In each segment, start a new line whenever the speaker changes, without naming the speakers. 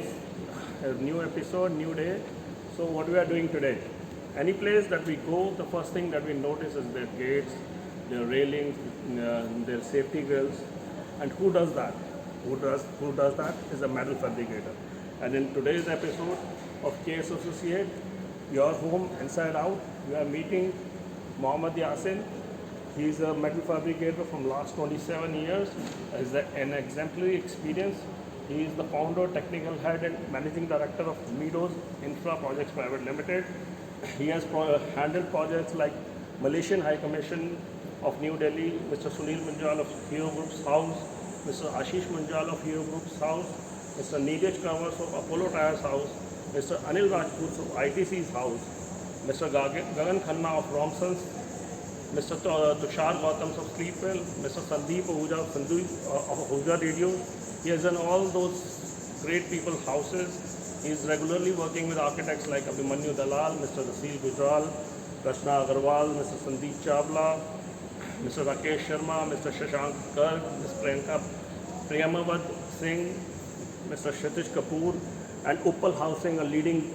days, a new episode, new day. So what we are doing today? Any place that we go, the first thing that we notice is their gates, their railings, their safety grills, and who does that? Who does that is a metal fabricator. And in today's episode of KS Associate, your home inside out, we are meeting Mohammad Yasin. He is a metal fabricator from last 27 years. He has an exemplary experience. He is the founder, technical head and managing director of Meadows Infra Projects Private Limited. He has handled projects like Malaysian High Commission of New Delhi, Mr. Sunil Munjal of Hero Group's house, Mr. Ashish Munjal of Hero Group's house, Mr. Neeraj Kanwar of Apollo Tyres house, Mr. Anil Rajput of ITC's house, Mr. Gagan Khanna of Romson's, Mr. Tushar Gautam of Sleepwell, Mr. Sandeep Ahuja of Ahuja Radio. He has done all those great people's houses. He is regularly working with architects like Abhimanyu Dalal, Mr. Rasil Gujral, Rachna Agarwal, Mr. Sandeep Chavla, Mr. Rakesh Sharma, Mr. Shashank Garg, Ms. Priyanka Priyamavad Singh, Mr. Kshitish Kapoor, and Uppal Housing, a leading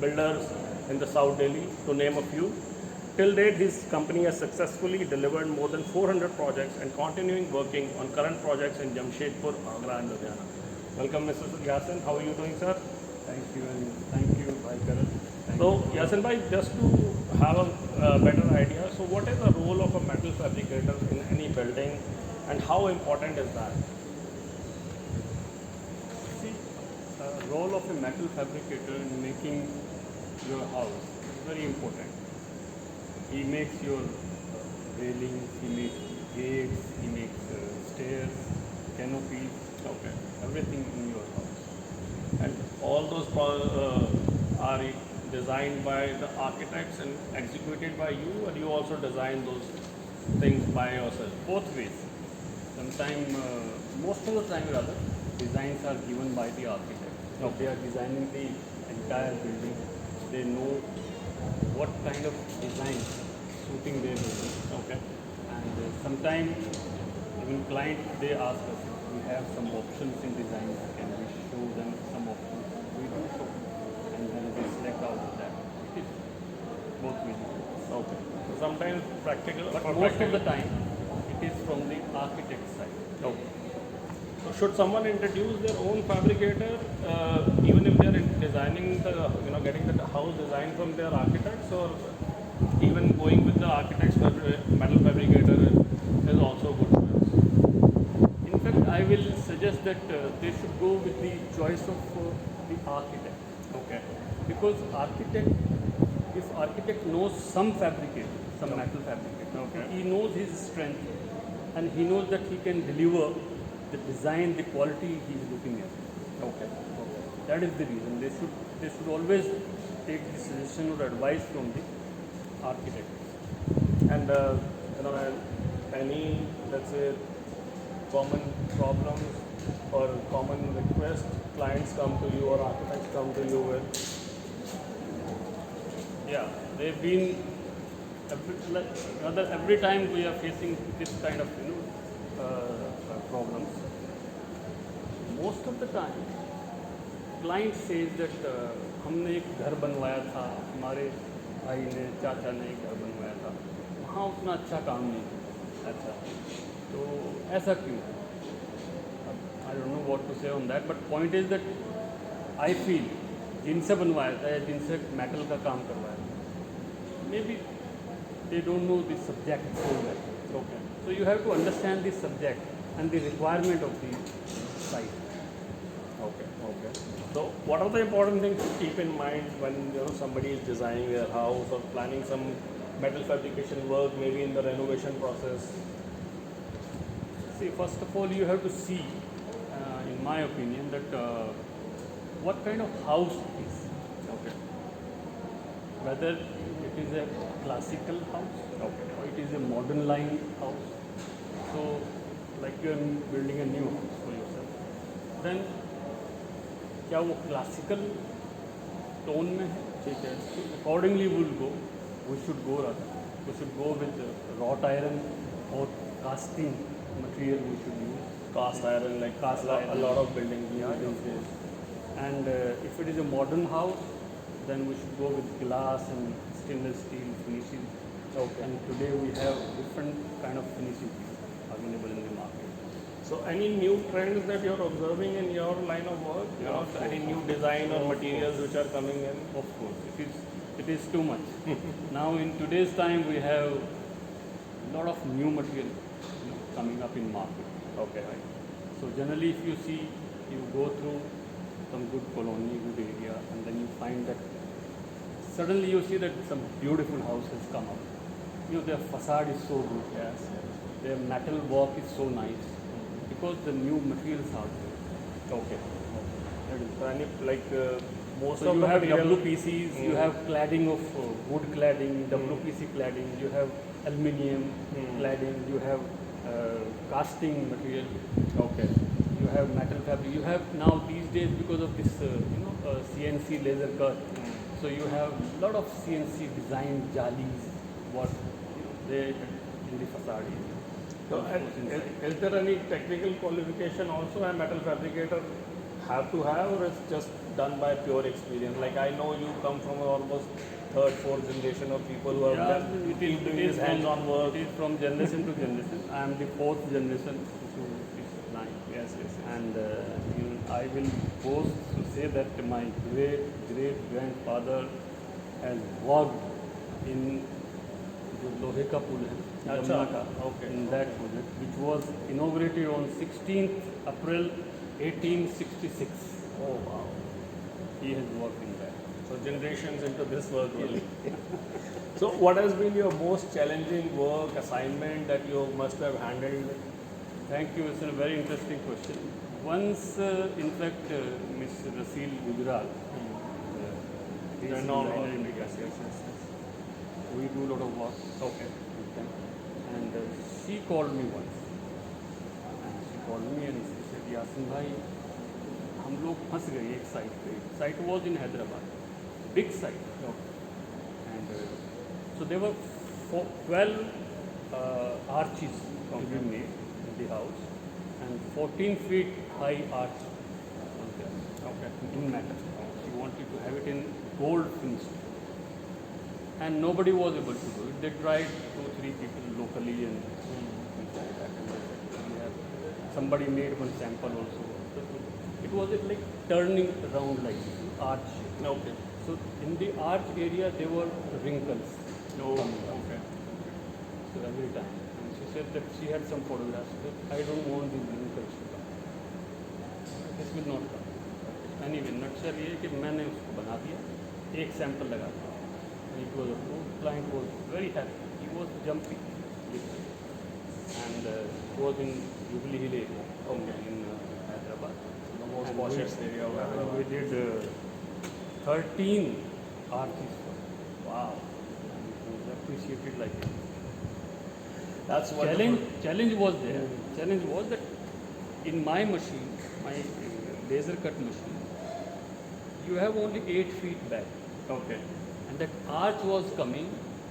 builders in the South Delhi, to name a few. Till date, his company has successfully delivered more than 400 projects and continuing working on current projects in Jamshedpur, Agra and Ludhiana. Welcome, Mr. Yasin. How are you doing, sir?
Thank you, and thank you, Bhai Karan.
So, Yasin bhai, just to have a better idea, so what is the role of a metal fabricator in any building and how important is that?
See, role of a metal fabricator in making your house is very important. He makes your railings, he makes gates, he makes stairs, canopies,
Okay.
everything in your house.
And all those are designed by the architects and executed by you, or you also design those things by yourself?
Both ways. Sometimes, most of the time rather, designs are given by the architect. If they are designing the entire building, they know what kind of design suiting their building.
Okay.
And sometimes even client, they ask us, we have some options in design, can we show them some options? We do so, and then we select out of that. It is both ways.
Okay. So sometimes practical,
But
for
most of
practical-
the time, it is from the architect side.
Okay. So should someone introduce their own fabricator, even if they are designing the, getting the house designed from their architects, or even going with the architect's metal fabricator is also good choice?
In fact, I will suggest that they should go with the choice of the architect.
Okay.
Because if architect knows some fabricator, some metal fabricator,
Okay.
he knows his strength and he knows that he can deliver the design, the quality he is looking at.
Okay.
That is the reason they should always take the suggestion or advice from the architect.
And any, let's say, common problems or common request clients come to you or architects come to you with?
Yeah, they've been every time we are facing this kind of problems. Most of the time, client says that हमने एक घर बनवाया था, हमारे भाई ने, चाचा ने एक घर बनवाया था, वहाँ उतना अच्छा काम नहीं किया. अच्छा, तो ऐसा क्यों? I don't know what to say on that, but point is that I feel जिनसे बनवाया था या जिनसे मेटल का काम करवाया था, maybe they don't know the subject so well.
Okay.
So you have to understand the subject and the requirement of the site.
Okay. Okay. So what are the important things to keep in mind when somebody is designing their house or planning some metal fabrication work, maybe in the renovation process?
See, first of all, you have to see, in my opinion, that what kind of house it is.
Okay.
Whether it is a classical house
Okay.
or it is a modern line house. So, like you are building a new house for yourself, then क्या वो classical tone में है? ठीक है. Accordingly, we should go with wrought iron or casting material we should use.
Cast iron, like
Cast
a
iron.
lot of buildings we
Yeah,
use these days.
And if it is a modern house, then we should go with glass and stainless steel finishing.
Okay.
And today we have different kind of finishing available in the market.
So any new trends that you're observing in your line of work? You know,
of
any
course.
new design or
Of
materials which are coming in?
Of course, it is too much. Now in today's time we have a lot of new material coming up in market.
Okay.
Right? So generally if you see, you go through some good colony, good area, and then you find that suddenly you see that some beautiful house has come up. You know, their facade is so good,
Yes.
their metal work is so nice, because the new materials are there.
Okay.
That is
So any like most
So
of
you
the
have
material-
WPCs, you have cladding of wood cladding, WPC cladding, you have aluminium cladding, you have casting material,
Okay.
you have metal fabric. You have now these days, because of this CNC laser cut, so you have a lot of CNC designed jalis, what they in the facade area.
So
Of course, inside.
is there any technical qualification also a metal fabricator have to have, or it's just done by pure experience? Like I know you come from almost third, fourth generation of people who have done, keep doing this hands-on work.
It is from generation to generation. I am the fourth generation to this line.
Yes, yes, yes.
And I will boast to say that my great grandfather has worked in the Lohe ka Pul hai,
Acha,
Jamna ka,
okay.
in that project, which was inaugurated on 16th April 1866.
Oh wow.
He has worked in that.
So generations into this work really. So what has been your most challenging work assignment that you must have handled?
Thank you. It's a very interesting question. Once, in fact, Miss Rasil Gujral,
No, yes, yes, yes.
we do a lot of work.
Okay.
with them. And she called me once. And she called me and she said, Yasin bhai, हम लोग फंस गए एक site पे. Site was in Hyderabad, big site. And so there were 12 arches to be made in the house, and 14 feet high arch was there.
Okay.
In metal. She wanted to have it in gold finish. And nobody was able to do it. They tried 2-3 people locally and things like that. And they said, we have somebody made one sample also. It was like turning around like this, arch shape.
Okay.
So in the arch area there were wrinkles.
Oh,
coming up.
okay.
So every time. And she said that she had some photographs. She said, I don't want these wrinkles to come. This will not come. Anyway, nutshell ये है कि मैंने उसको बना दिया, एक sample लगा दिया. It was approved. Client was very happy. He was jumpy. And it was in Jubilee Hill area, in Hyderabad.
The most
And
poshest area of Hyderabad.
we did 13 arches for it.
Wow.
And it was appreciated like it.
That's wonderful.
Challenge was there. Challenge was that in my machine, my laser cut machine, you have only 8 feet back.
Okay.
And that arch was coming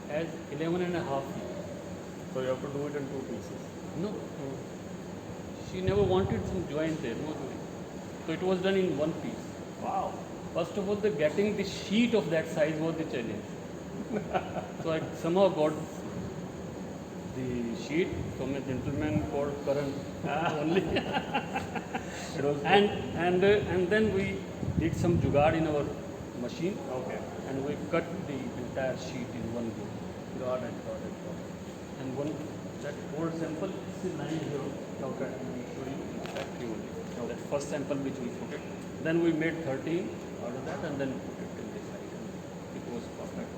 as 11.5 feet.
So you have to do it in 2 pieces.
No. She never wanted some joint there, no joint. So it was done in one piece.
Wow.
First of all, getting the sheet of that size was the challenge. So I somehow got the sheet from a gentleman called Karan only.
It was
And then we did some jugaad in our machine,
okay.
and we cut the entire sheet in one go.
Got it, got it, got it.
And one that old sample is 90. Okay. And show you in the factory only. That first sample which we put it. Then we made 13 out of that and then put it in this side. It was perfect.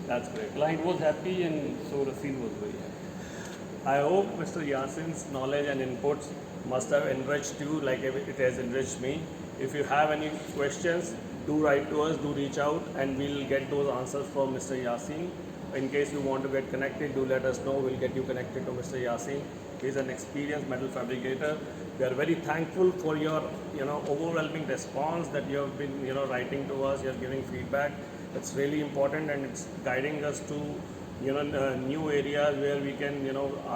That's great.
Client was happy and so Rasil was very happy.
I hope Mr. Yasin's knowledge and inputs must have enriched you like it has enriched me. If you have any questions, do write to us, do reach out, and we'll get those answers from Mr. Yasin. In case you want to get connected, do let us know. We'll get you connected to Mr. Yasin. He's an experienced metal fabricator. We are very thankful for your, overwhelming response that you have been, writing to us. You're giving feedback. That's really important, and it's guiding us to, new areas where we can,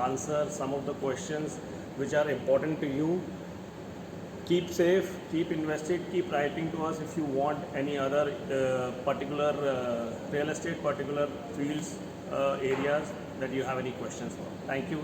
answer some of the questions which are important to you. Keep safe, keep invested, keep writing to us if you want any other particular real estate, particular fields, areas that you have any questions for. Thank you.